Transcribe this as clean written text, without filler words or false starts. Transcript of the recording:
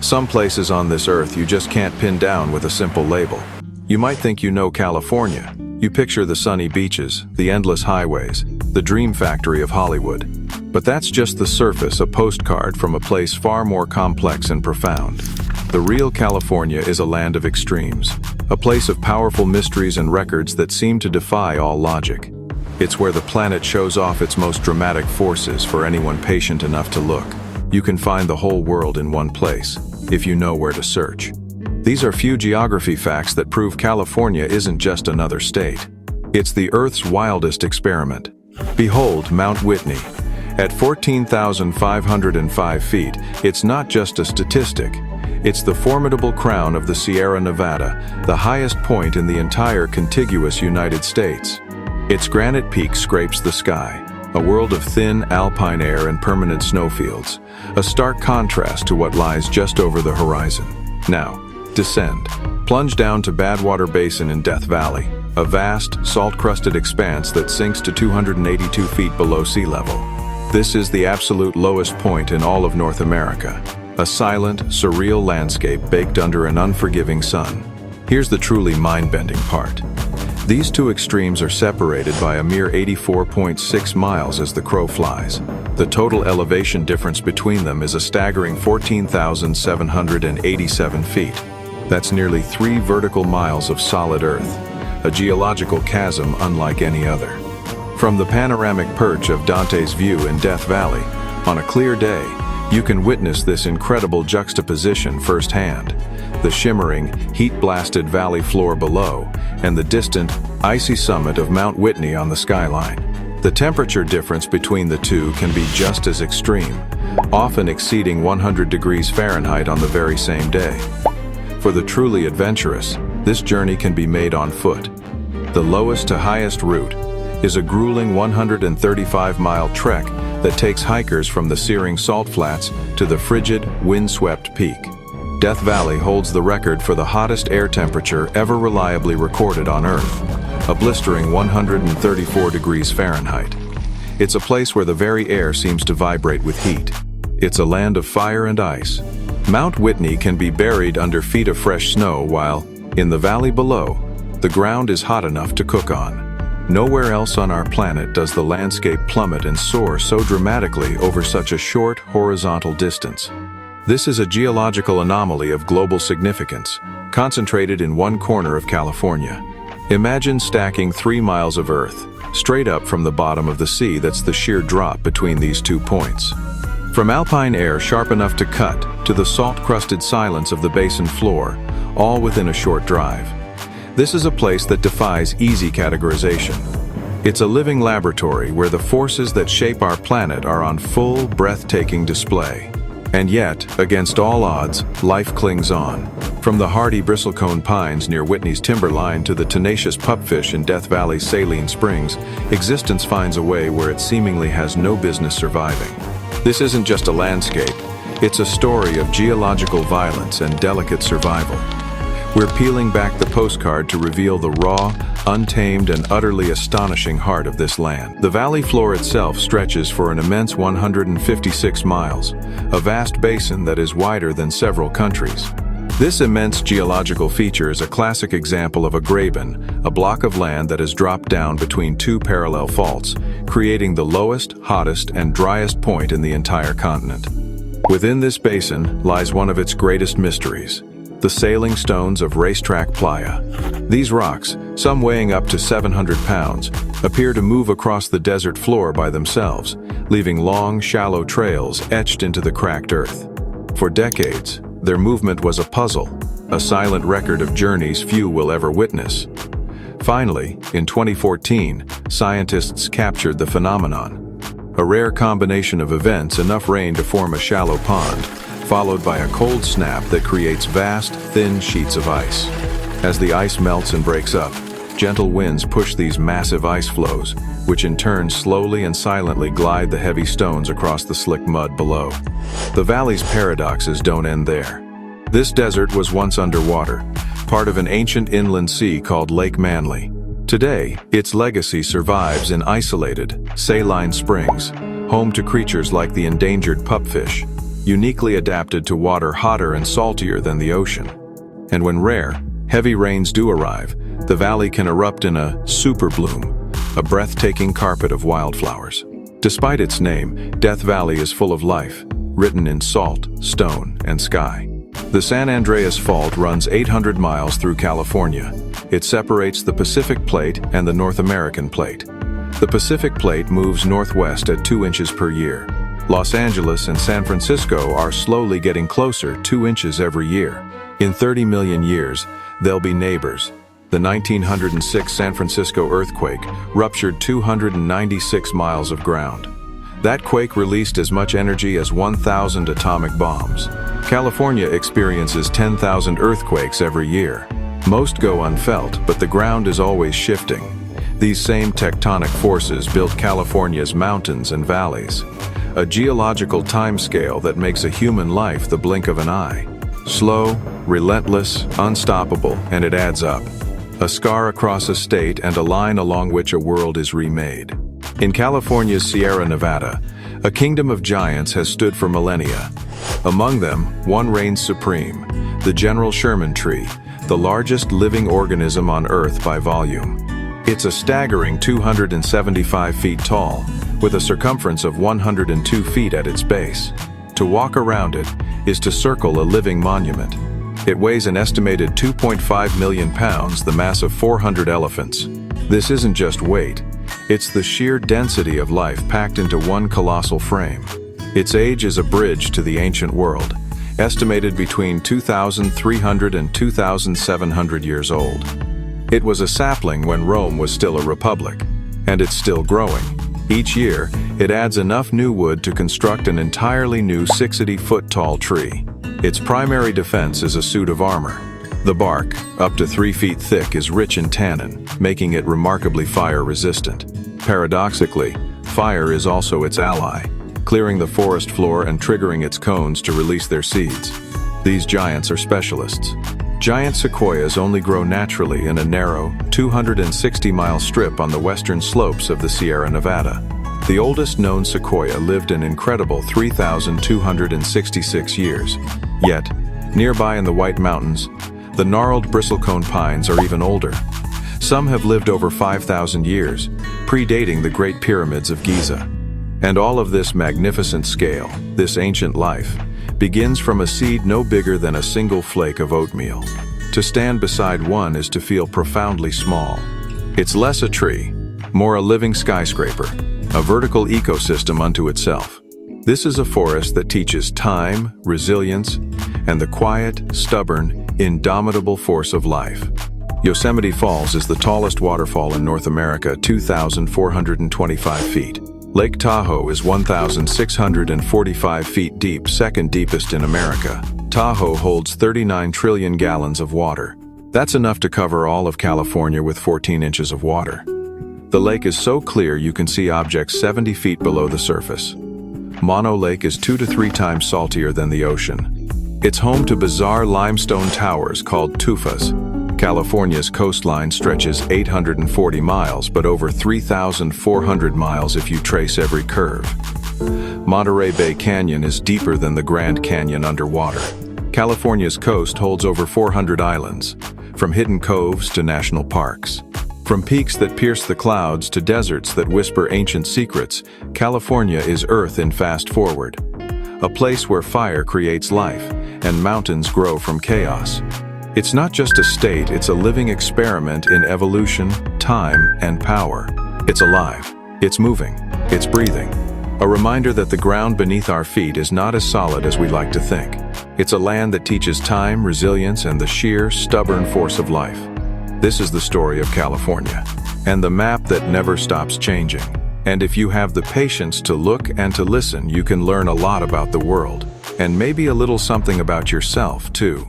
Some places on this earth you just can't pin down with a simple label. You might think you know California. You picture the sunny beaches, the endless highways, the dream factory of Hollywood. But that's just the surface, a postcard from a place far more complex and profound. The real California is a land of extremes, a place of powerful mysteries and records that seem to defy all logic. It's where the planet shows off its most dramatic forces for anyone patient enough to look. You can find the whole world in one place, if you know where to search. These are few geography facts that prove California isn't just another state. It's the Earth's wildest experiment. Behold Mount Whitney. At 14,505 feet, it's not just a statistic. It's the formidable crown of the Sierra Nevada, the highest point in the entire contiguous United States. Its granite peak scrapes the sky, a world of thin alpine air and permanent snowfields, a stark contrast to what lies just over the horizon. Now, descend. Plunge down to Badwater Basin in Death Valley, a vast, salt-crusted expanse that sinks to 282 feet below sea level. This is the absolute lowest point in all of North America, a silent, surreal landscape baked under an unforgiving sun. Here's the truly mind-bending part. These two extremes are separated by a mere 84.6 miles as the crow flies. The total elevation difference between them is a staggering 14,787 feet. That's nearly 3 vertical miles of solid earth, a geological chasm unlike any other. From the panoramic perch of Dante's View in Death Valley, on a clear day, you can witness this incredible juxtaposition firsthand. The shimmering, heat-blasted valley floor below, and the distant, icy summit of Mount Whitney on the skyline. The temperature difference between the two can be just as extreme, often exceeding 100 degrees Fahrenheit on the very same day. For the truly adventurous, this journey can be made on foot. The lowest to highest route is a grueling 135-mile trek that takes hikers from the searing salt flats to the frigid, wind-swept peak. Death Valley holds the record for the hottest air temperature ever reliably recorded on Earth, a blistering 134 degrees Fahrenheit. It's a place where the very air seems to vibrate with heat. It's a land of fire and ice. Mount Whitney can be buried under feet of fresh snow while, in the valley below, the ground is hot enough to cook on. Nowhere else on our planet does the landscape plummet and soar so dramatically over such a short, horizontal distance. This is a geological anomaly of global significance, concentrated in one corner of California. Imagine stacking 3 miles of Earth, straight up from the bottom of the sea. That's the sheer drop between these 2 points. From alpine air sharp enough to cut, to the salt-crusted silence of the basin floor, all within a short drive. This is a place that defies easy categorization. It's a living laboratory where the forces that shape our planet are on full, breathtaking display. And yet, against all odds, life clings on. From the hardy bristlecone pines near Whitney's timberline to the tenacious pupfish in Death Valley's saline springs, existence finds a way where it seemingly has no business surviving. This isn't just a landscape, it's a story of geological violence and delicate survival. We're peeling back the postcard to reveal the raw, untamed, and utterly astonishing heart of this land. The valley floor itself stretches for an immense 156 miles, a vast basin that is wider than several countries. This immense geological feature is a classic example of a graben, a block of land that has dropped down between 2 parallel faults, creating the lowest, hottest, and driest point in the entire continent. Within this basin lies one of its greatest mysteries: the sailing stones of Racetrack Playa. These rocks, some weighing up to 700 pounds, appear to move across the desert floor by themselves, leaving long, shallow trails etched into the cracked earth. For decades, their movement was a puzzle, a silent record of journeys few will ever witness. Finally, in 2014, scientists captured the phenomenon. A rare combination of events, enough rain to form a shallow pond, followed by a cold snap that creates vast, thin sheets of ice. As the ice melts and breaks up, gentle winds push these massive ice flows, which in turn slowly and silently glide the heavy stones across the slick mud below. The valley's paradoxes don't end there. This desert was once underwater, part of an ancient inland sea called Lake Manly. Today, its legacy survives in isolated, saline springs, home to creatures like the endangered pupfish. uniquely adapted to water hotter and saltier than the ocean. And when rare, heavy rains do arrive, the valley can erupt in a super bloom, a breathtaking carpet of wildflowers. Despite its name, Death Valley is full of life, written in salt, stone, and sky. The San Andreas Fault runs 800 miles through California. It separates the Pacific Plate and the North American Plate. The Pacific Plate moves northwest at 2 inches per year. Los Angeles and San Francisco are slowly getting closer 2 inches every year. In 30 million years, they'll be neighbors. The 1906 San Francisco earthquake ruptured 296 miles of ground. That quake released as much energy as 1,000 atomic bombs. California experiences 10,000 earthquakes every year. Most go unfelt, but the ground is always shifting. These same tectonic forces built California's mountains and valleys. A geological timescale that makes a human life the blink of an eye. Slow, relentless, unstoppable, and it adds up. A scar across a state and a line along which a world is remade. In California's Sierra Nevada, a kingdom of giants has stood for millennia. Among them, one reigns supreme, the General Sherman tree, the largest living organism on Earth by volume. It's a staggering 275 feet tall, with a circumference of 102 feet at its base. To walk around it is to circle a living monument. It weighs an estimated 2.5 million pounds, the mass of 400 elephants. This isn't just weight, it's the sheer density of life packed into one colossal frame. Its age is a bridge to the ancient world, estimated between 2,300 and 2,700 years old. It was a sapling when Rome was still a republic, and it's still growing. Each year, it adds enough new wood to construct an entirely new 60-foot-tall tree. Its primary defense is a suit of armor. The bark, up to 3 feet thick, is rich in tannin, making it remarkably fire-resistant. Paradoxically, fire is also its ally, clearing the forest floor and triggering its cones to release their seeds. These giants are specialists. Giant sequoias only grow naturally in a narrow, 260-mile strip on the western slopes of the Sierra Nevada. The oldest known sequoia lived an incredible 3,266 years. Yet, nearby in the White Mountains, the gnarled bristlecone pines are even older. Some have lived over 5,000 years, predating the Great Pyramids of Giza. And all of this magnificent scale, this ancient life, begins from a seed no bigger than a single flake of oatmeal. To stand beside one is to feel profoundly small. It's less a tree, more a living skyscraper, a vertical ecosystem unto itself. This is a forest that teaches time, resilience, and the quiet, stubborn, indomitable force of life. Yosemite Falls is the tallest waterfall in North America, 2,425 feet. Lake Tahoe is 1,645 feet deep, second deepest in America. Tahoe holds 39 trillion gallons of water. That's enough to cover all of California with 14 inches of water. The lake is so clear you can see objects 70 feet below the surface. Mono Lake is 2 to 3 times saltier than the ocean. It's home to bizarre limestone towers called tufas. California's coastline stretches 840 miles, but over 3,400 miles if you trace every curve. Monterey Bay Canyon is deeper than the Grand Canyon underwater. California's coast holds over 400 islands, from hidden coves to national parks. From peaks that pierce the clouds to deserts that whisper ancient secrets, California is Earth in fast forward. A place where fire creates life, and mountains grow from chaos. It's not just a state, it's a living experiment in evolution, time, and power. It's alive, it's moving, it's breathing. A reminder that the ground beneath our feet is not as solid as we like to think. It's a land that teaches time, resilience, and the sheer, stubborn force of life. This is the story of California, and the map that never stops changing. And if you have the patience to look and to listen, you can learn a lot about the world, and maybe a little something about yourself, too.